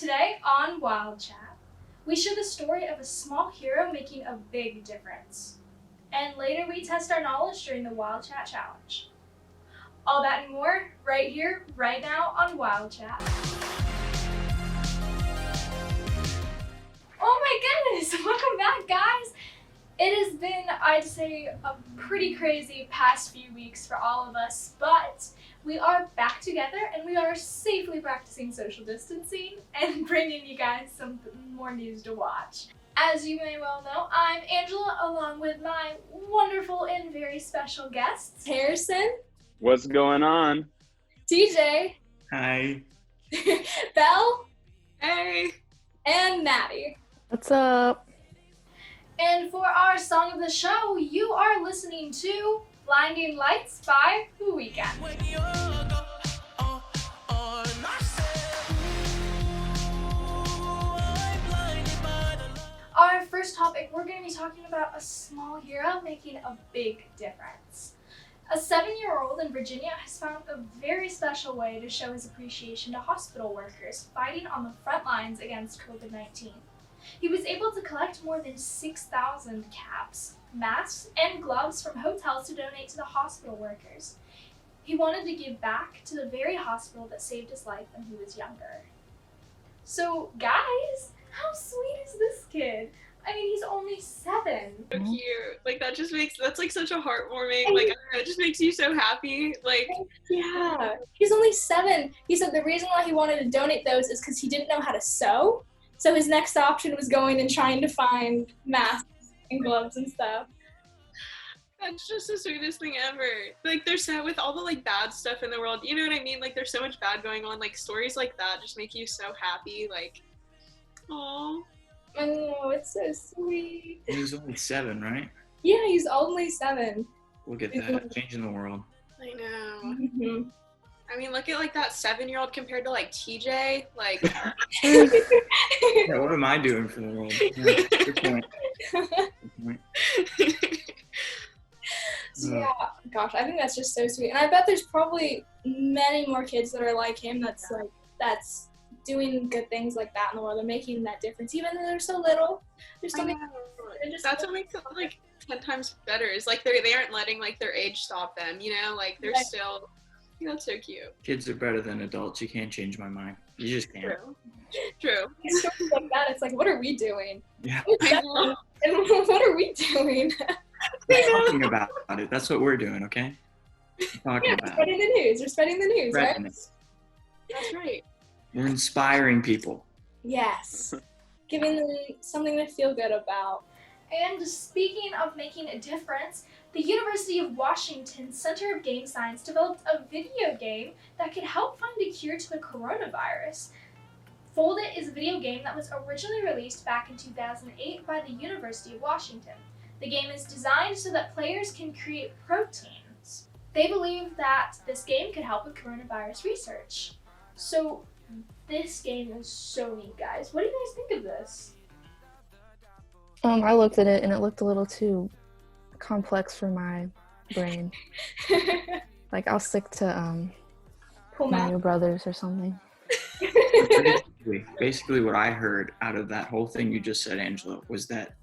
Today on WildChat, we share the story of a small hero making a big difference. And later we test our knowledge during the WildChat challenge. All that and more right here, right now on WildChat. Oh my goodness, welcome back guys! It has been, I'd say, a pretty crazy past few weeks for all of us, but we are back together and we are safely practicing social distancing and bringing you guys some more news to watch. As you may well know, I'm Angela along with my wonderful and very special guests, Harrison. What's going on? TJ. Hi. Belle. Hey. And Maddie. What's up? And for our song of the show, you are listening to Blinding Lights by The Weeknd. Our first topic, we're going to be talking about a small hero making a big difference. A 7-year-old in Virginia has found a very special way to show his appreciation to hospital workers fighting on the front lines against COVID-19. He was able to collect more than 6,000 caps, masks, and gloves from hotels to donate to the hospital workers. He wanted to give back to the very hospital that saved his life when he was younger. So, guys, how sweet is this kid? I mean, he's only 7. So cute. Like, that's like such a heartwarming, like, I don't know, it just makes you so happy. Like, yeah, he's only 7. He said the reason why he wanted to donate those is because he didn't know how to sew. So his next option was going and trying to find masks and gloves and stuff. that's just the sweetest thing ever. Like, they're so, with all the, like, bad stuff in the world, you know what I mean? Like, there's so much bad going on. Like, stories like that just make you so happy. Like, aww. Oh, it's so sweet. He was only 7, right? Yeah, he's only 7. Look at that, changing the world. I know. Mm-hmm. I mean, look at, like, that 7-year-old compared to, like, TJ. Like, Yeah, what am I doing for the world? Yeah, good point. Good point. So, yeah, gosh, I think that's just so sweet. And I bet there's probably many more kids that are like him that's doing good things like that in the world and making that difference, even though they're so little. There's something. That's what makes it, like, 10 times better. Is, like, they aren't letting, like, their age stop them, you know? Like, they're still, you know, that's so cute. Kids are better than adults. You can't change my mind. You just can't. True. Stories like that, it's like, what are we doing? Yeah. I know. What are we doing? We're talking about it. That's what we're doing, okay? We're talking Yeah, about spreading the news. We're spreading the news, right? it. That's right. We're inspiring people. Yes. Giving them something to feel good about. And speaking of making a difference, the University of Washington Center of Game Science developed a video game that could help find a cure to the coronavirus. Foldit is a video game that was originally released back in 2008 by the University of Washington. The game is designed so that players can create proteins. They believe that this game could help with coronavirus research. So this game is so neat, guys. What do you guys think of this? I looked at it and it looked a little too complex for my brain. Like, I'll stick to Mario Brothers or something. Basically what I heard out of that whole thing you just said, Angela, was that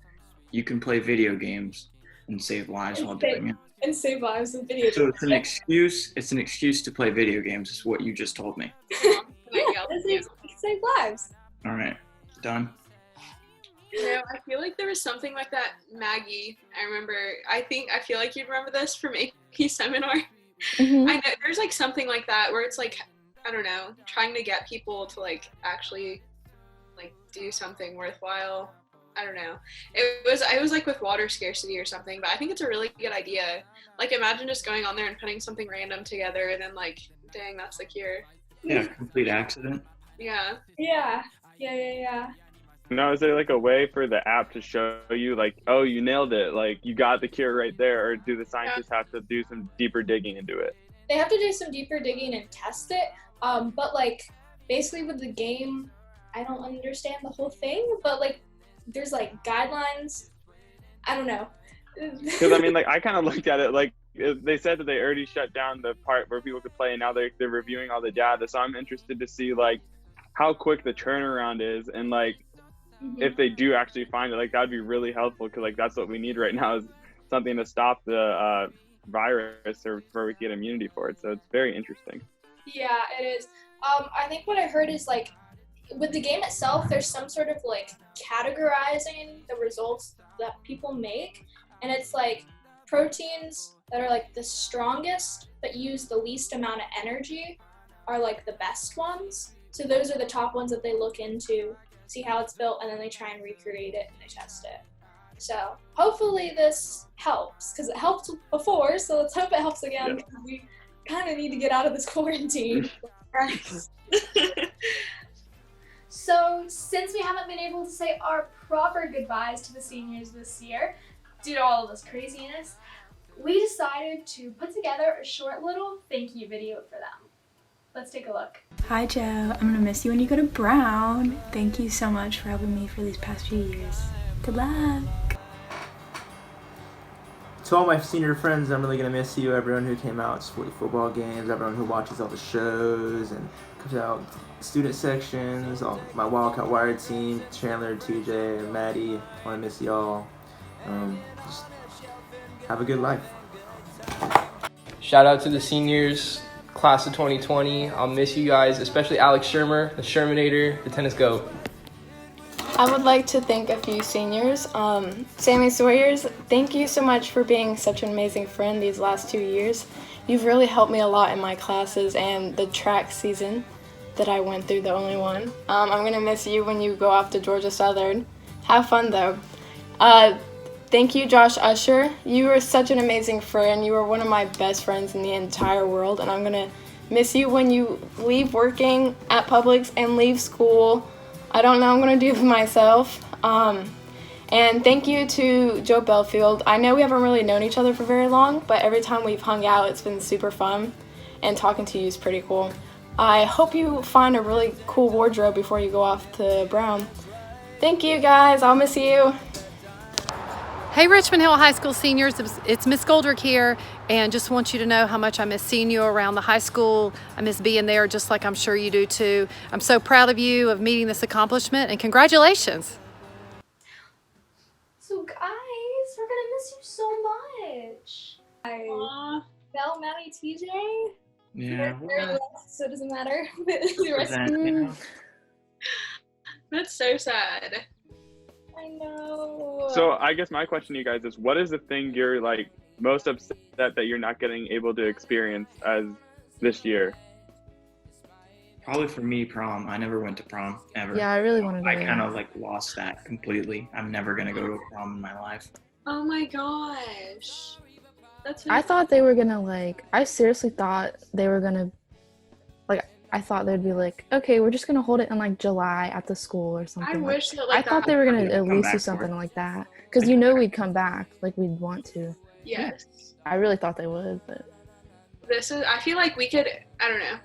you can play video games and save lives while doing it. And save lives in video games. So it's an excuse to play video games, is what you just told me. Yeah, save lives. All right, done. You know, I feel like there was something like that, Maggie. I feel like you'd remember this from AP seminar. Mm-hmm. I know there's like something like that where it's like, I don't know, trying to get people to like actually like do something worthwhile. I don't know. It was like with water scarcity or something, but I think it's a really good idea. Like, imagine just going on there and putting something random together and then like, dang, that's the cure. Yeah, complete accident. Yeah. Yeah. Now, is there like a way for the app to show you like, oh, you nailed it, like you got the cure right there, or do the scientists have to do some deeper digging into it? They have to do some deeper digging and test it. But like basically with the game, I don't understand the whole thing, but like there's like guidelines. I don't know. Because I mean, like, I kind of looked at it like they said that they already shut down the part where people could play, and now they're reviewing all the data. So I'm interested to see like how quick the turnaround is, and like if they do actually find it, like that'd be really helpful, because like that's what we need right now is something to stop the virus, or for we get immunity for it. So it's very interesting. Yeah, it is. I think what I heard is like with the game itself, there's some sort of like categorizing the results that people make, and it's like proteins that are like the strongest but use the least amount of energy are like the best ones. So those are the top ones that they look into, see how it's built, and then they try and recreate it and they test it. So hopefully this helps, because it helped before, so let's hope it helps again, because we kind of need to get out of this quarantine. So since we haven't been able to say our proper goodbyes to the seniors this year, due to all of this craziness, we decided to put together a short little thank you video for them. Let's take a look. Hi Joe, I'm gonna miss you when you go to Brown. Thank you so much for helping me for these past few years. Good luck. To all my senior friends, I'm really gonna miss you. Everyone who came out to the football games, everyone who watches all the shows and comes out student sections, all my WildCat Wired team, Chandler, TJ, and Maddie. I wanna miss y'all. Just have a good life. Shout out to the seniors, class of 2020. I'll miss you guys, especially Alex Shermer, the Shermanator, the tennis goat. I would like to thank a few seniors. Sammy Sawyers, thank you so much for being such an amazing friend these last 2 years. You've really helped me a lot in my classes and the track season that I went through, the only one. I'm gonna miss you when you go off to Georgia Southern. Have fun though. Thank you, Josh Usher. You were such an amazing friend. You were one of my best friends in the entire world, and I'm gonna miss you when you leave working at Publix and leave school. I don't know what I'm gonna do for myself. And thank you to Joe Belfield. I know we haven't really known each other for very long, but every time we've hung out, it's been super fun, and talking to you is pretty cool. I hope you find a really cool wardrobe before you go off to Brown. Thank you, guys. I'll miss you. Hey Richmond Hill High School seniors, it's Miss Goldrick here, and just want you to know how much I miss seeing you around the high school. I miss being there, just like I'm sure you do too. I'm so proud of you of meeting this accomplishment, and congratulations. So guys, we're gonna miss you so much. Belle, Maddie, TJ. Yeah. So it doesn't matter. The rest That's so sad. I know. So I guess my question to you guys is, what is the thing you're like most upset that you're not getting able to experience as this year? Probably for me, prom. I never went to prom ever. Yeah, I really wanted to. I kind of like lost that completely. I'm never gonna go to a prom in my life. Oh my gosh. That's I thought they were gonna like, I seriously thought they were gonna, like, I thought they'd be like, okay, we're just gonna hold it in like July at the school or something. I wish that, like, I thought they were gonna at least do back something for it. like that. Because you know we'd come back, like we'd want to. Yes. I really thought they would, but. I feel like we could, I don't know.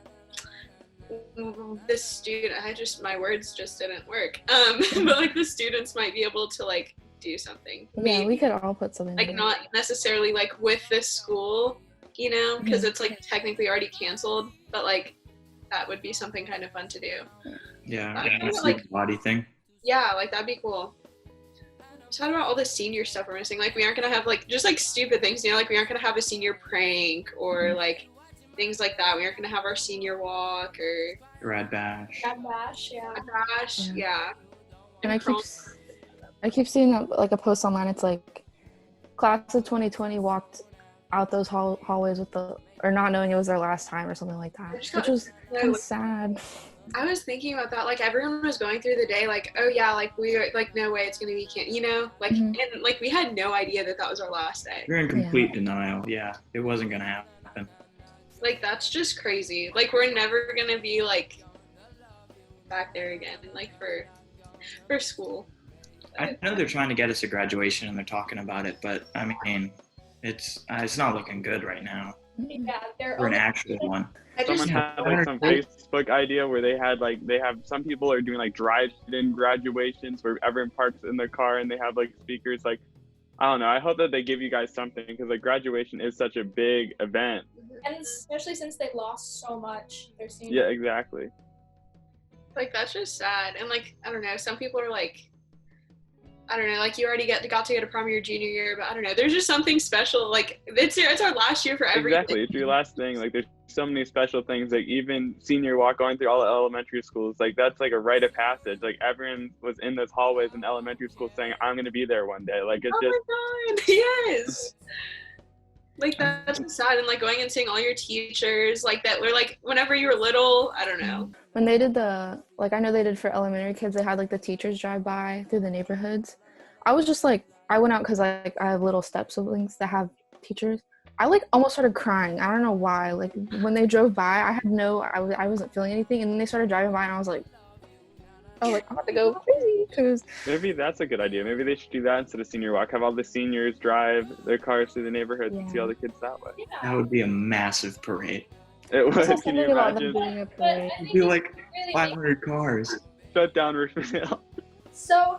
This student, my words just didn't work. But like the students might be able to like do something. Yeah, Maybe. we could all put something Like together. not necessarily like with this school, you know, because it's like technically already canceled, but like that would be something kind of fun to do. Yeah, I that's like- the body thing. Yeah, like that'd be cool. So how about all the senior stuff we're missing? Like we aren't gonna have like just like stupid things, you know, like we aren't gonna have a senior prank or like things like that. We aren't gonna have our senior walk or Rad bash. Bad Bash, yeah. a bash. Yeah. And I keep seeing like a post online. It's like, class of 2020 walked out those hallways with or not knowing it was their last time or something like that, which was kind of sad. I was thinking about that. Like everyone was going through the day, like, oh yeah, like we are like, no way, it's gonna be you know, like, and like we had no idea that was our last day. You're in complete denial. Yeah, it wasn't gonna happen. Like that's just crazy. Like we're never gonna be like back there again, like for school. I know they're trying to get us a graduation and they're talking about it, but I mean, it's not looking good right now. Yeah, they're For an actual one. Someone had like some Facebook idea where they have some people are doing like drive-in graduations where everyone parks in their car and they have like speakers. Like, I don't know. I hope that they give you guys something, because like graduation is such a big event. And especially since they lost so much, they're seeing. Yeah, exactly. Like, that's just sad. And, like, I don't know, some people are like, I don't know, like, you already got to go to prom your junior year, but I don't know, there's just something special. Like, it's our last year for everything. Exactly, it's your last thing. Like, there's so many special things. Like, even senior walk going through all the elementary schools, like, that's like a rite of passage. Like, everyone was in those hallways in elementary school saying, I'm going to be there one day. Like, it's just. Oh my God, yes. Like, that's so sad. And, like, going and seeing all your teachers, like, that were, like, whenever you were little, I don't know. When they did I know they did for elementary kids, they had, like, the teachers drive by through the neighborhoods. I was just, like, I went out because, like, I have little step siblings that have teachers. I, like, almost started crying. I don't know why. Like, when they drove by, I wasn't feeling anything. And then they started driving by, and I was like, I'm about to go crazy. Cause Maybe that's a good idea. Maybe they should do that instead of senior walk. Have all the seniors drive their cars through the neighborhoods and see all the kids that way. Yeah. That would be a massive parade. It would. Can you something about them imagine? doing a But parade. I think It'd be it's like really 500 cars. Shut down Richmond Hill. So,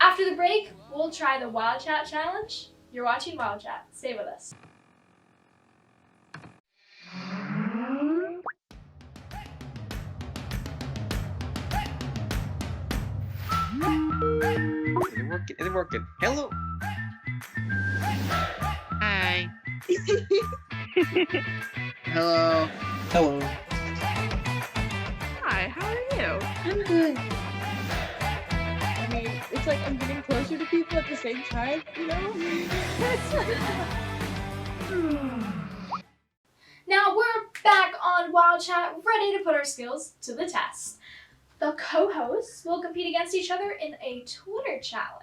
after the break, we'll try the WildChat challenge. You're watching WildChat. Stay with us. Is it working? Hello. Hi. Hello. Hello. Hi, how are you? I'm good. I mean, it's like I'm getting closer to people at the same time, you know? Now we're back on WildChat, ready to put our skills to the test. The co-hosts will compete against each other in a Twitter challenge.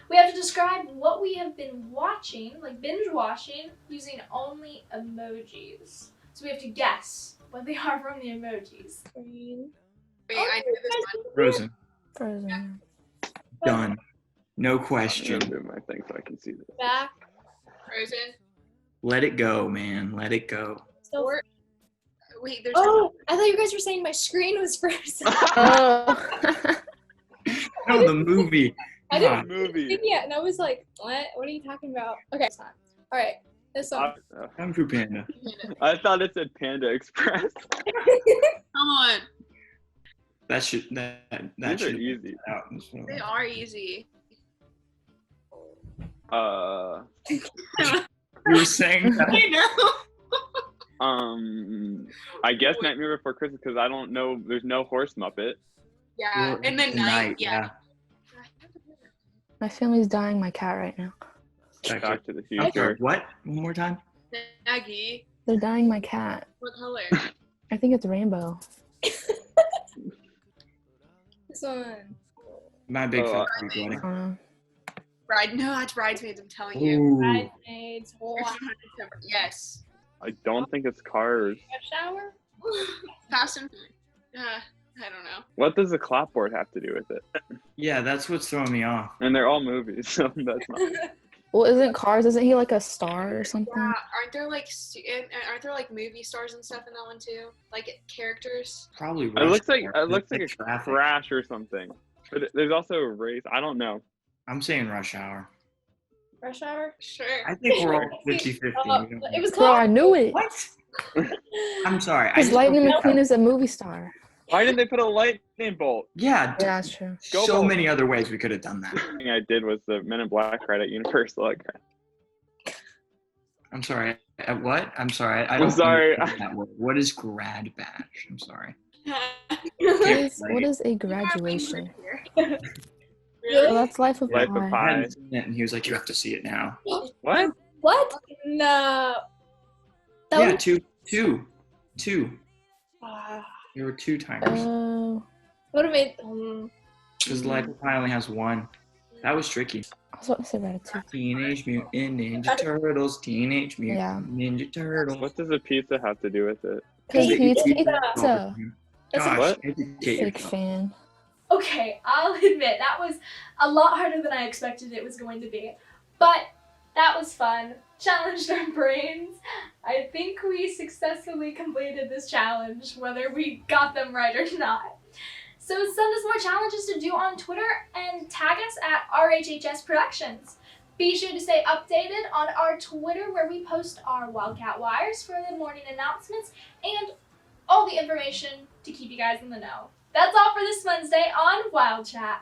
We have to describe what we have been watching, like binge watching, using only emojis. So we have to guess what they are from the emojis. Wait, I knew this one. Frozen. Done. No I'm question. gonna move my thing so I can see this. Back. Frozen. Let it go, man. Let it go. Or, wait, there's Oh, I thought you guys were saying my screen was frozen. Oh. No, the movie. I didn't Movie. think yet, and I was like, what? What are you talking about? Okay, it's time. All right, this one. Kung Fu Panda. I thought it said Panda Express. Come on. That should that These are should easy. out in this film. They are easy. You were saying that. I know. I guess Nightmare Before Christmas because I don't know. There's no horse Muppet. Yeah, Or and then the night, yeah. My family's dying my cat right now. Back to the I'm sorry, Future. what? One more time? Maggie. They're dying my cat. What color? I think it's rainbow. This one. My big fan. I don't know. No, that's Bridesmaids, I'm telling you. Ooh. Bridesmaids. There's 100% Yes. I don't think it's Cars. Shower? Fast and I don't know. What does the clapboard have to do with it? Yeah, that's what's throwing me off. And they're all movies, so that's not. Well, isn't he like a star or something? Yeah, aren't there like movie stars and stuff in that one too? Like characters? Probably. It looks like Rush a Traffic. crash or something. But there's also a race. I don't know. I'm saying Rush Hour. Rush Hour? Sure. I think we're all 50-50. It was Bro, close. I knew it. What? I'm sorry. Because Lightning McQueen is a movie star. Why didn't they put a lightning bolt? Yeah, Yeah, that's true. Go so Bolt. many other ways we could have done that. The thing I did was the Men in Black ride at Universal. I'm sorry. At what? I'm sorry. I don't I'm sorry. understand that word. What is grad badge? I'm sorry. What is a graduation? Really? Oh, that's Life of Life of Pi. I Pi. hadn't seen it, and he was like, "You have to see it now." What? What? No. That Yeah, was, two. Ah, There were 2 timers Oh, would have made. because Life of Pi only has 1. That was tricky. I was about to say Ratatouille. Teenage Mutant Ninja Turtles. Teenage Mutant Ninja Turtles. What does a pizza have to do with it? Because They he's eat pizza. Gosh, What? educate Big yourself. fan. Okay, I'll admit that was a lot harder than I expected it was going to be. But that was fun. Challenged our brains. I think we successfully completed this challenge, whether we got them right or not. So send us more challenges to do on Twitter and tag us at RHHS Productions. Be sure to stay updated on our Twitter where we post our Wildcat Wires for the morning announcements and all the information to keep you guys in the know. That's all for this Wednesday on WildChat.